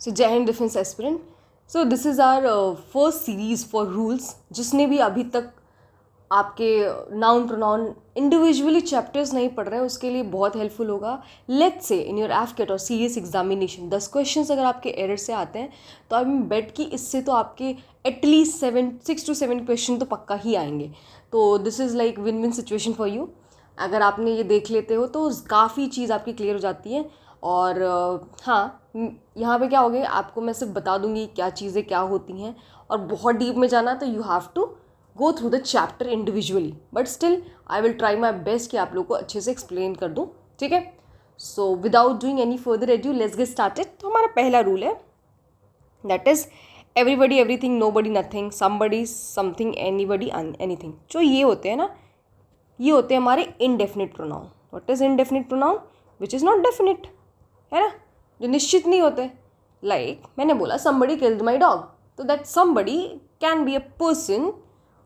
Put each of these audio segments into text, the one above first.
सो जय हिंद defence aspirant. So this is our first series for rules. जिसने भी अभी तक आपके नाउन प्रोनाउन इंडिविजुअली चैप्टर्स नहीं पढ़ रहे हैं उसके लिए बहुत हेल्पफुल होगा। लेट्स से इन योर एफकेट और सीरियस एग्जामिनेशन 10 क्वेश्चंस अगर आपके एरर से आते हैं तो आई मीन बेट कि इससे तो आपके एटलीस्ट 6 to 7 क्वेश्चन तो पक्का ही आएंगे। तो this is like win win situation for you. अगर आपने ये देख लेते हो तो काफ़ी चीज़ आपकी क्लियर हो जाती है। और हाँ, यहाँ पे क्या हो गया, आपको मैं सिर्फ बता दूंगी क्या चीज़ें क्या होती हैं। और बहुत डीप में जाना तो you have to go through the chapter individually, but still I will try my best कि आप लोग को अच्छे से एक्सप्लेन कर दूँ। ठीक है, so without doing any further edu let's get started. तो हमारा पहला रूल है, that is everybody everything, nobody nothing, somebody something, anybody anything. जो ये होते हैं ना, ये होते हैं हमारे indefinite pronoun. What is indefinite pronoun? Which is not definite, है ना, जो निश्चित नहीं होते। लाइक मैंने बोला somebody killed my dog, तो that somebody can be a person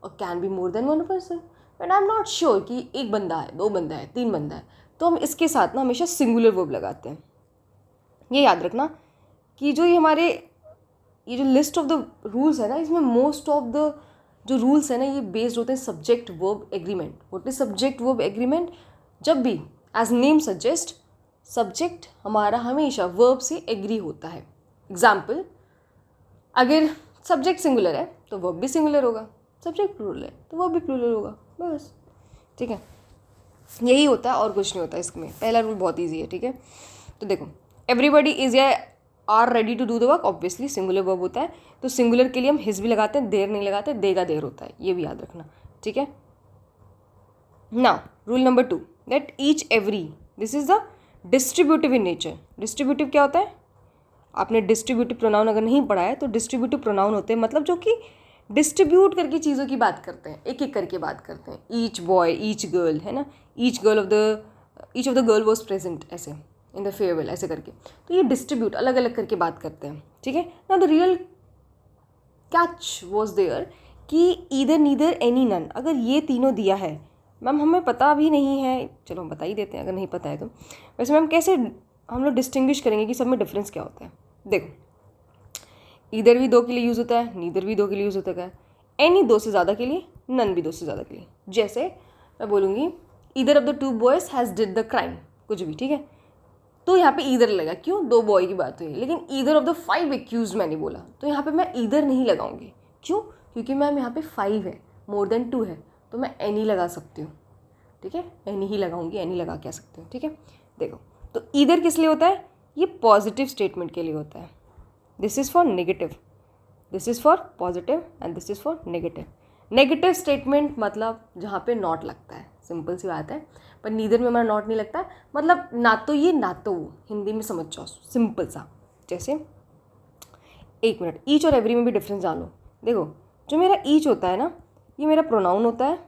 और can be more than one person. But I am not sure कि एक बंदा है, दो बंदा है, तीन बंदा है, तो हम इसके साथ ना हमेशा सिंगुलर वर्ब लगाते हैं। ये याद रखना कि जो ये जो लिस्ट ऑफ द रूल्स है ना, इसमें मोस्ट ऑफ द जो रूल्स है ना ये बेस्ड होते हैं subject verb agreement. What is subject verb agreement? जब भी एज नेम सजेस्ट सब्जेक्ट हमारा हमेशा वर्ब से एग्री होता है। एग्जाम्पल, अगर सब्जेक्ट सिंगुलर है तो वर्ब भी सिंगुलर होगा, सब्जेक्ट प्लूरल है तो वर्ब भी प्लूरल होगा, बस। ठीक है, यही होता है और कुछ नहीं होता इसमें। पहला रूल बहुत ईजी है। ठीक है, तो देखो, एवरीबडी इज या are ready to do the work, obviously singular verb होता है, तो सिंगुलर के लिए हम हिज भी लगाते हैं, देर नहीं लगाते, देगा देर होता है, ये भी याद रखना। ठीक है, now rule number 2, that each every, this is the distributive in nature. Distributive क्या होता है? आपने डिस्ट्रीब्यूटिव प्रोनाउन अगर नहीं पढ़ा है तो डिस्ट्रीब्यूटिव प्रोनाउन होते हैं मतलब जो कि डिस्ट्रीब्यूट करके चीज़ों की बात करते हैं, एक एक करके बात करते हैं। ईच बॉय, ईच गर्ल, है ना, each of the girl was present, ऐसे इन द फेयरवेल, ऐसे करके। तो ये डिस्ट्रीब्यूट अलग अलग करके बात करते हैं। ठीक है ना, the real catch was there कि ईदर नीदर एनी नन, अगर ये तीनों दिया है, मैम हमें पता भी नहीं है, चलो हम बता ही देते हैं अगर नहीं पता है तो। वैसे मैम कैसे हम लोग डिस्टिंग्विश करेंगे कि सब में डिफरेंस क्या होता है? देखो, इधर भी दो के लिए यूज़ होता है, नीदर भी दो के लिए यूज़ होता है, एनी दो से ज़्यादा के लिए, नन भी दो से ज़्यादा के लिए। जैसे मैं बोलूँगी either of the two boys has did the crime, कुछ भी। ठीक है, तो यहाँ पे ईदर लगेगा, क्यों? दो बॉय की बात हुई, लेकिन ईदर ऑफ द 5 एक्यूज मैंने बोला, तो यहाँ पे मैं ईदर नहीं लगाऊंगी। क्यों? क्योंकि मैम यहाँ पे 5 है, मोर देन 2 है, तो मैं एनी लगा सकती हूँ। ठीक है, एनी ही लगाऊंगी, एनी लगा क्या सकती हूँ। ठीक है, देखो, तो ईदर किस लिए होता है? ये पॉजिटिव स्टेटमेंट के लिए होता है। This is for negative, this is for positive and this is for negative. Negative statement मतलब जहाँ पे नॉट लगता है, सिंपल सी बात है। पर नीदर में हमारा नॉट नहीं लगता, मतलब ना तो ये ना तो वो, हिंदी में समझ जाओ, सिंपल सा। जैसे एक मिनट, ईच और एवरी में भी डिफरेंस जानो। देखो, जो मेरा ईच होता है ना, ये मेरा प्रोनाउन होता है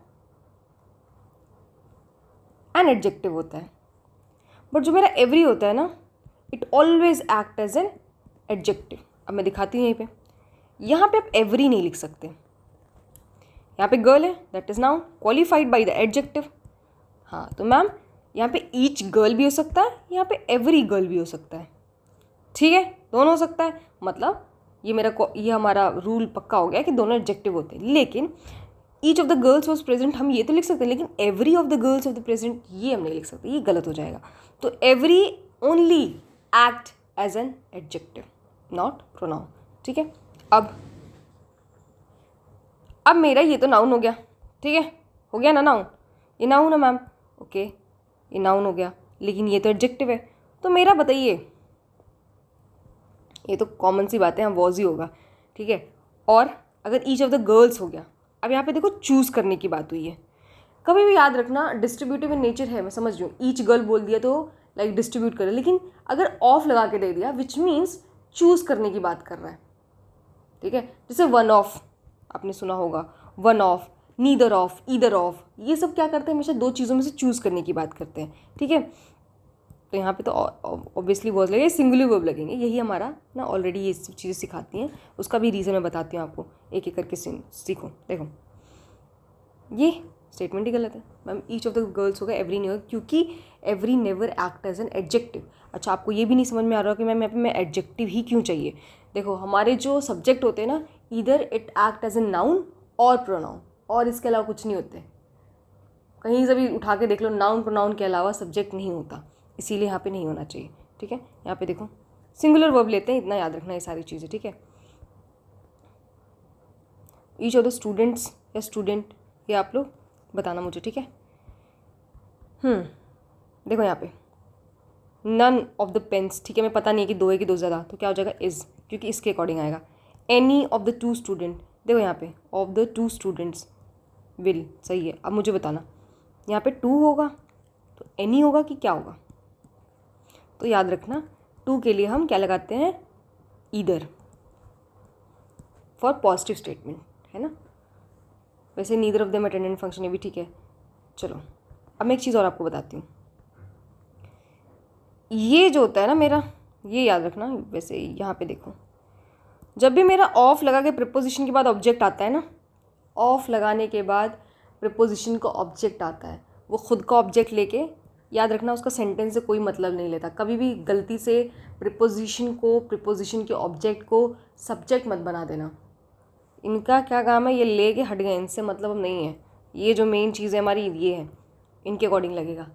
एंड एडजेक्टिव होता है। बट जो मेरा एवरी होता है ना, it always act as an adjective. अब मैं दिखाती हूँ यहीं पे, यहाँ पे आप एवरी नहीं लिख सकते। यहाँ पे गर्ल है, that is noun qualified by the adjective. हाँ, तो मैम यहाँ पे ईच गर्ल भी हो सकता है, यहाँ पे एवरी गर्ल भी हो सकता है। ठीक है, दोनों हो सकता है, मतलब ये हमारा रूल पक्का हो गया कि दोनों एडजेक्टिव होते हैं। लेकिन each of the girls was present हम ये तो लिख सकते हैं, लेकिन every of the girls of the present ये हम नहीं लिख सकते, ये गलत हो जाएगा। तो every only act as an adjective, not pronoun. ठीक है, अब मेरा ये तो नाउन हो गया। ठीक है, हो गया ना नाउन, ये नाउन है मैम, ओके, ये नाउन हो गया, लेकिन ये तो एडजेक्टिव है। तो मेरा बताइए, ये तो कॉमन सी बात है, यहाँ वॉज ही होगा। ठीक है, और अगर ईच ऑफ द गर्ल्स हो गया, अब यहाँ पे देखो चूज़ करने की बात हुई है। कभी भी याद रखना, डिस्ट्रीब्यूटिव इन नेचर है, मैं समझ रही हूँ, ईच गर्ल बोल दिया तो लाइक डिस्ट्रीब्यूट करे, लेकिन अगर ऑफ लगा के दे दिया विच मीन्स चूज़ करने की बात कर रहा है। ठीक है, जैसे वन ऑफ, आपने सुना होगा, one of, neither of, either of, ये सब क्या करते हैं? हमेशा दो चीज़ों में से चूज़ करने की बात करते हैं। ठीक है, तो यहाँ पे तो ऑब्वियसली वर्ब लगेगा, सिंगुलर वर्ब लगेंगे, यही हमारा ना ऑलरेडी ये सब चीज़ें सिखाती हैं। उसका भी रीज़न मैं बताती हूँ आपको, एक एक करके सीखो। देखो, ये स्टेटमेंट ही गलत है ma'am, each of the girls होगा, एवरी नहीं होगा, क्योंकि every never act as an adjective. अच्छा, आपको ये भी नहीं समझ में आ रहा कि मैम यहाँ पे मैं एडजेक्टिव ही क्यों चाहिए। देखो, हमारे जो सब्जेक्ट होते हैं ना, either it act as a noun और प्रोनाउन, और इसके अलावा कुछ नहीं होते। कहीं से भी उठा के देख लो, नाउन प्रोनाउन के अलावा सब्जेक्ट नहीं होता, इसीलिए यहाँ पे नहीं होना चाहिए। ठीक है, यहाँ पे देखो सिंगुलर वर्ब लेते हैं, इतना याद रखना ये सारी चीज़ें। ठीक है, ईच ऑफ द स्टूडेंट्स या स्टूडेंट, ये आप लोग बताना मुझे। ठीक है, देखो यहाँ पे नन ऑफ द पेन्स, ठीक है, मैं पता नहीं है कि दो है कि दो ज़्यादा, तो क्या हो जाएगा इज़, क्योंकि इसके अकॉर्डिंग आएगा। Any of the two student, देखो यहाँ पे of the two students will, सही है। अब मुझे बताना यहाँ पे टू होगा तो एनी होगा कि क्या होगा। तो याद रखना टू के लिए हम क्या लगाते हैं, ईदर, फॉर पॉजिटिव स्टेटमेंट, है ना। वैसे neither of them attendant function, ये भी ठीक है। चलो अब मैं एक चीज़ और आपको बताती हूँ। ये जो होता है ना मेरा, ये याद रखना। वैसे यहाँ पे देखो, जब भी मेरा ऑफ लगा के प्रिपोजिशन के बाद ऑब्जेक्ट आता है ना, ऑफ लगाने के बाद प्रिपोजिशन का ऑब्जेक्ट आता है, वो खुद का ऑब्जेक्ट लेके, याद रखना उसका सेंटेंस से कोई मतलब नहीं लेता। कभी भी गलती से प्रिपोजिशन को, प्रिपोजिशन के ऑब्जेक्ट को सब्जेक्ट मत बना देना। इनका क्या काम है, ये ले के हट गए, इनसे मतलब नहीं है। ये जो मेन चीज़ है हमारी, ये है, इनके अकॉर्डिंग लगेगा।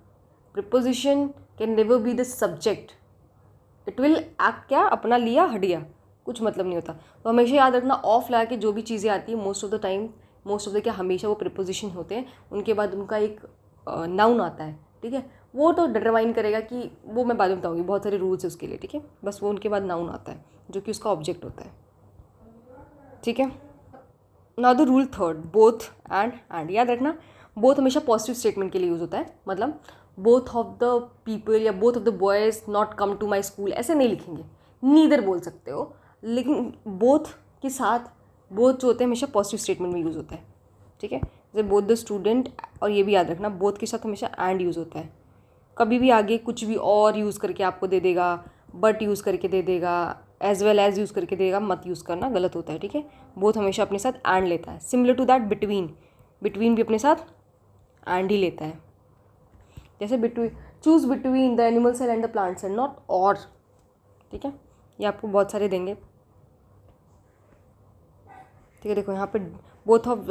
Preposition can never be the subject, it will act, क्या अपना लिया हट गया, कुछ मतलब नहीं होता। तो हमेशा याद रखना ऑफ लगा के जो भी चीज़ें आती है, most of the time, most of the क्या, हमेशा वो प्रिपोजिशन होते हैं, उनके बाद उनका एक नाउन आता है। ठीक है, वो तो डिटरमाइन करेगा कि, वो मैं बाद में बताऊँगी, बहुत सारे रूल्स है उसके लिए। ठीक है, बस वो उनके बाद नाउन आता है जो कि उसका ऑब्जेक्ट होता है। ठीक है, now the rule third, both and याद रखना, बोथ हमेशा पॉजिटिव स्टेटमेंट के लिए यूज़ होता है। मतलब बोथ ऑफ द पीपल या both of the boys not come to my school, ऐसे नहीं लिखेंगे, नीदर बोल सकते हो, लेकिन बोथ के साथ, बोथ जो होते हैं हमेशा पॉजिटिव स्टेटमेंट में यूज़ होता है। ठीक है, जैसे बोथ द स्टूडेंट, और ये भी याद रखना बोथ के साथ हमेशा एंड यूज़ होता है। कभी भी आगे कुछ भी और यूज़ करके आपको दे देगा, बट यूज़ करके दे देगा, एज वेल एज यूज़ करके देगा, मत यूज़ करना, गलत होता है। ठीक है, बोथ हमेशा अपने साथ एंड लेता है। Similar to that between, between भी अपने साथ एंड ही लेता है। जैसे between, choose between the animal cell and the plant cell, not or. ठीक है, ये आपको बहुत सारे देंगे। ठीक है, देखो यहाँ पे both of,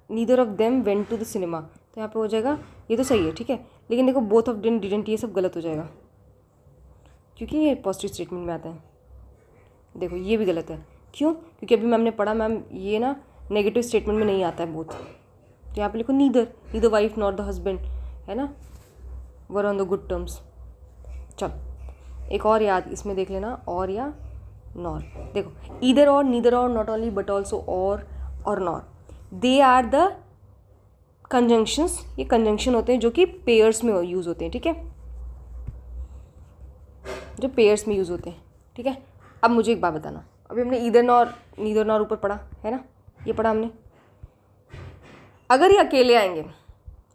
neither of them went to the cinema, तो यहाँ पे हो जाएगा, ये तो सही है। ठीक है, लेकिन देखो बोथ ऑफ देम डिडंट, ये सब गलत हो जाएगा क्योंकि ये पॉजिटिव स्टेटमेंट में आता है। देखो ये भी गलत है, क्यों, क्योंकि अभी मैम ने पढ़ा, मैम ये ना नेगेटिव स्टेटमेंट में नहीं आता है बोथ। तो यहाँ पे लिखो neither, neither wife not the husband, है ना, were on the good terms. चल एक और याद इसमें देख लेना, और या नॉर। देखो either or, neither or, not only but also और nor, they are the conjunctions, ये कंजंक्शन होते हैं जो कि पेयर्स में यूज़ होते हैं। ठीक है, जो पेयर्स में यूज़ होते हैं। ठीक है, अब मुझे एक बात बताना, अभी हमने ईदर नॉर, नीदर नॉर ऊपर पढ़ा है ना, ये पढ़ा हमने। अगर ये अकेले आएंगे,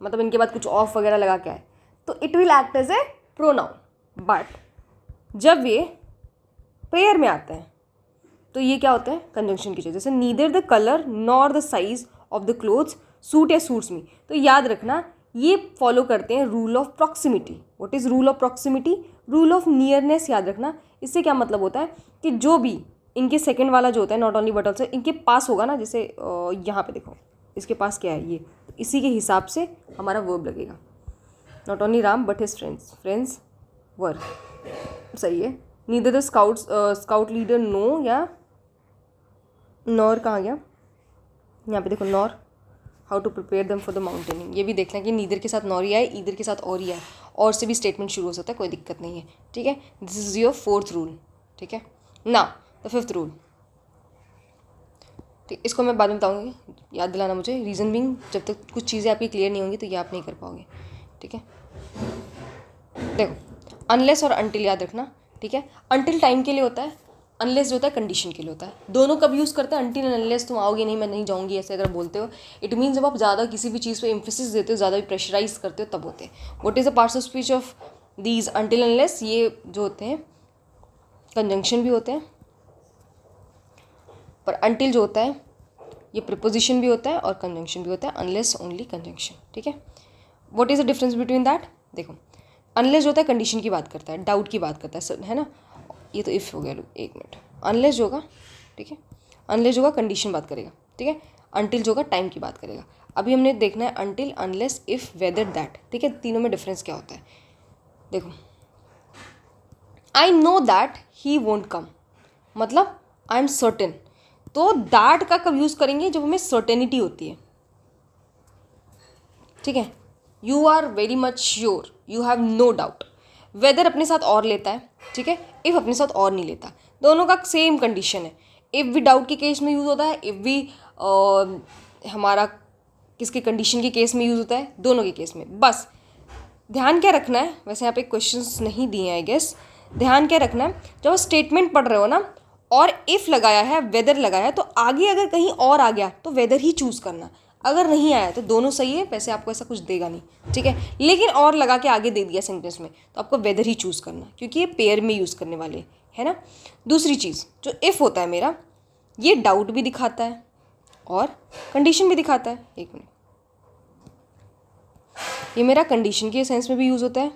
मतलब इनके बाद कुछ ऑफ वगैरह लगा के आए, तो it will act as a pronoun. But जब ये पेयर में आते हैं तो ये क्या होता है, कंजंक्शन की चीज़। जैसे neither the colour nor the size of the clothes suit या सूट्स मी, तो याद रखना ये फॉलो करते हैं rule of proximity. What is rule of proximity, rule of nearness. याद रखना इससे क्या मतलब होता है कि जो भी इनके सेकंड वाला जो होता है, नॉट ओनली बट ऑल्सो, इनके पास होगा ना, जैसे यहाँ पे देखो इसके पास क्या है, ये, तो इसी के हिसाब से हमारा वर्ब लगेगा। Not only Ram but his friends were, सही है। Neither the scout leader no, या नॉर कहाँ गया, यहाँ पे देखो nor how to prepare them for the mountaining, ये भी देखना कि नीदर के साथ नॉर ही आए, ईदर के साथ और ही आए, और से भी स्टेटमेंट शुरू हो सकता है, कोई दिक्कत नहीं है। ठीक है, this is your fourth rule. ठीक है, ना द फिफ्थ रूल, ठीक, इसको मैं बाद में बताऊँगी, याद दिलाना मुझे। रीज़न बिंग, जब तक कुछ चीज़ें आपकी क्लियर नहीं होंगी तो ये आप नहीं कर पाओगे। ठीक है, देखो अनलेस और अनटिल याद रखना। ठीक है, अनटिल टाइम के लिए होता है, अनलेस जो होता है कंडीशन के लिए होता है। दोनों कब यूज़ करते हैं, अनटिल एंड अनलेस तुम आओगे नहीं, मैं नहीं जाऊँगी, ऐसे अगर बोलते हो, इट मीन्स जब आप ज़्यादा किसी भी चीज़ पे एम्फेसिस देते हो, ज़्यादा भी प्रेशराइज करते हो, तब होते हैं। What is the parts of speech of these, until unless, ये जो होते हैं कंजंक्शन भी होते हैं, पर अनटिल जो होता है ये प्रिपोजिशन भी होता है और कंजंक्शन भी होता है, अनलेस ओनली कंजंक्शन। ठीक है, what is the difference between that, देखो अनलेस जो होता है कंडीशन की बात करता है, डाउट की बात करता है ना। ये तो इफ़ हो गया, एक मिनट। अनलेस जो होगा, ठीक है, अनलेस जो होगा कंडीशन बात करेगा, ठीक है। अनटिल जो होगा टाइम की बात करेगा। अभी हमने देखना है until, unless, if, whether, that, ठीक है। तीनों में डिफरेंस क्या होता है देखो। I know that he won't come, मतलब आई एम सर्टेन। तो दैट का कब यूज़ करेंगे? जब हमें सर्टेनिटी होती है, ठीक है। You are very much sure, you have no doubt. Whether अपने साथ और लेता है, ठीक है। इफ़ अपने साथ और नहीं लेता, दोनों का सेम कंडीशन है। इफ़ भी डाउट के केस में यूज़ होता है, इफ़ भी हमारा किसके कंडीशन के केस में यूज़ होता है, दोनों के केस में। बस ध्यान क्या रखना है, वैसे यहाँ पे क्वेश्चंस नहीं दिए हैं आई गेस। ध्यान क्या रखना है, जब स्टेटमेंट पढ़ रहे हो ना और इफ़ लगाया है, वेदर लगाया है, तो आगे अगर कहीं और आ गया तो वेदर ही चूज़ करना। अगर नहीं आया तो दोनों सही है, वैसे आपको ऐसा कुछ देगा नहीं, ठीक है। लेकिन और लगा के आगे दे दिया सेंटेंस में, तो आपको वेदर ही चूज़ करना, क्योंकि ये पेयर में यूज़ करने वाले है ना। दूसरी चीज़, जो इफ़ होता है मेरा, ये डाउट भी दिखाता है और कंडीशन भी दिखाता है। एक मिनट, ये मेरा कंडीशन के सेंस में भी यूज़ होता है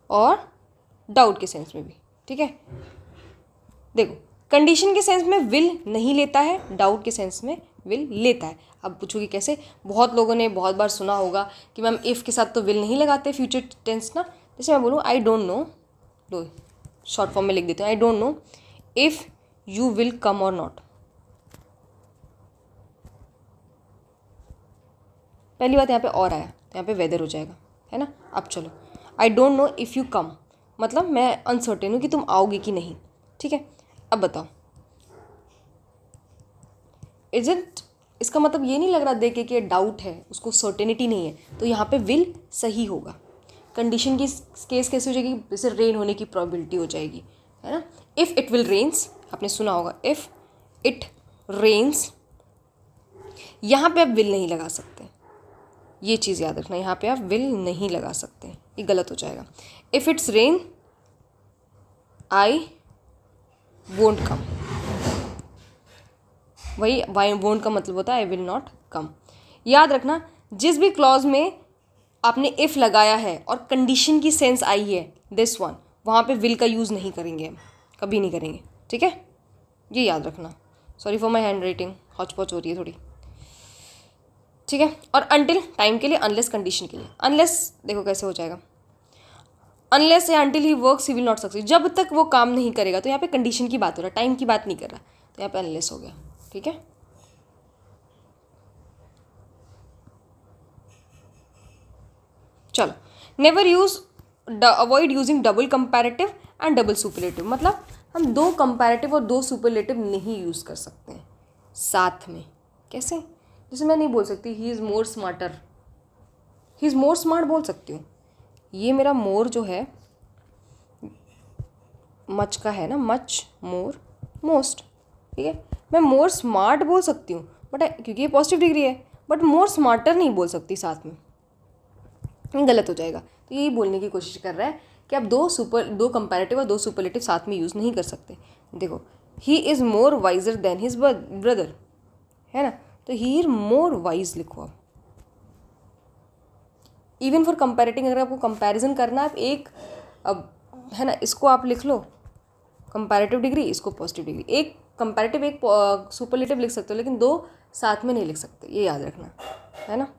और डाउट के सेंस में भी, ठीक है। देखो, कंडीशन के सेंस में विल नहीं लेता है, डाउट के सेंस में विल लेता है। अब पूछोगे कैसे? बहुत लोगों ने बहुत बार सुना होगा कि मैम इफ़ के साथ तो विल नहीं लगाते फ्यूचर टेंस ना। जैसे मैं बोलूँ I don't know, low short form में लिख देते हैं, I don't know if you will come और नॉट। पहली बात यहाँ पे और आया, तो यहाँ पे वेदर हो जाएगा, है ना। अब चलो, I don't know if you come, मतलब मैं अनसर्टेन हूँ कि तुम आओगे कि नहीं, ठीक है। अब बताओ, इजंट, इसका मतलब ये नहीं लग रहा देख के कि डाउट है, उसको सर्टेनिटी नहीं है, तो यहाँ पे विल सही होगा। कंडीशन की केस कैसे हो जाएगी? जैसे रेन होने की प्रोबेबिलिटी हो जाएगी, है ना। इफ़ इट विल रेन्स, आपने सुना होगा, इफ़ इट रेन्स, यहाँ पे आप विल नहीं लगा सकते, ये चीज़ याद रखना। यहाँ पे आप विल नहीं लगा सकते, ये गलत हो जाएगा। If it's rain I won't come, वही वाई वोंट का मतलब होता है आई विल नॉट कम। याद रखना, जिस भी क्लॉज में आपने इफ़ लगाया है और कंडीशन की सेंस आई है, दिस वन, वहाँ पे विल का यूज़ नहीं करेंगे हम, कभी नहीं करेंगे, ठीक है। ये याद रखना। Sorry for my handwriting, hotchpotch हो रही है थोड़ी, ठीक है। और अनटिल टाइम के लिए, अनलेस कंडीशन के लिए। अनलेस देखो कैसे हो जाएगा, अनलेस या until he works he will not succeed, जब तक वो काम नहीं करेगा। तो यहाँ पे कंडीशन की बात हो रहा है, टाइम की बात नहीं कर रहा, तो यहाँ पे अनलेस हो गया, ठीक है। चलो, never use, avoid using double comparative and double superlative, मतलब हम दो कंपैरेटिव और दो सुपरलेटिव नहीं यूज़ कर सकते हैं साथ में। कैसे? जैसे मैं नहीं बोल सकती he is more smarter, he is more smart बोल सकती हूँ। ये मेरा मोर जो है मच का है ना, मच, मोर, मोस्ट, ठीक है। मैं मोर स्मार्ट बोल सकती हूँ बट क्योंकि ये पॉजिटिव डिग्री है, बट मोर स्मार्टर नहीं बोल सकती साथ में, गलत हो जाएगा। तो यही बोलने की कोशिश कर रहा है कि आप दो कंपैरेटिव और दो सुपरलेटिव साथ में यूज़ नहीं कर सकते। देखो, he is more visor then his brother, है ना, तो ही इज मोर वाइज लिखो आप। इवन फॉर कंपैरेटिंग, अगर आपको कंपैरिजन करना है, आप एक, अब है ना, इसको आप लिख लो कंपैरेटिव डिग्री, इसको पॉजिटिव डिग्री, एक कंपैरेटिव एक सुपरलेटिव लिख सकते हो, लेकिन दो साथ में नहीं लिख सकते, ये याद रखना, है ना।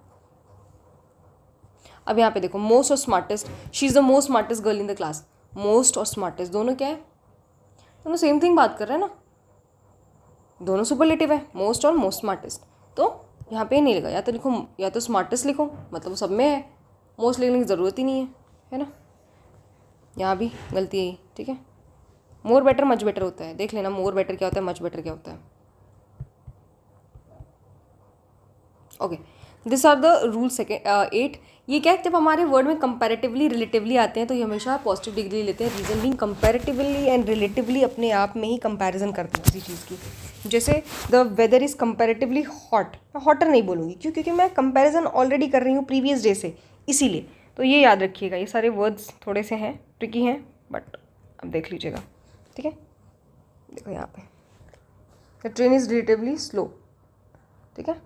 अब यहाँ पे देखो, मोस्ट और smartest, she is the most smartest girl in the class. Most और स्मार्टेस्ट दोनों क्या है? दोनों सेम थिंग बात कर रहे हैं ना, दोनों सुपरलेटिव है, मोस्ट और मोस्ट स्मार्टेस्ट। तो यहाँ पे नहीं लगा, या तो लिखो, या तो स्मार्टेस्ट लिखो, मतलब वो सब में है, मोस्ट लिखने की ज़रूरत ही नहीं है ना। यहाँ भी गलती है, ठीक है। मोर बेटर मच बेटर होता है, देख लेना मोर बेटर क्या होता है, मच बेटर क्या होता है। Okay, this are the rule second 8। ये क्या है, जब हमारे वर्ड में कंपैरेटिवली रिलेटिवली आते हैं तो ये हमेशा पॉजिटिव डिग्री लेते हैं। Reason being comparatively and relatively अपने आप में ही कंपैरिजन करते हैं किसी चीज़ की। जैसे the weather is comparatively hot, मैं हॉटर नहीं बोलूँगी, क्यों? क्योंकि मैं कंपैरिजन ऑलरेडी कर रही हूँ प्रीवियस डे से, इसीलिए। तो ये याद रखिएगा, ये सारे वर्ड्स थोड़े से हैं, ट्रिकी हैं, बट अब देख लीजिएगा, ठीक है। देखो यहाँ पे, the train is relatively slow, ठीक है।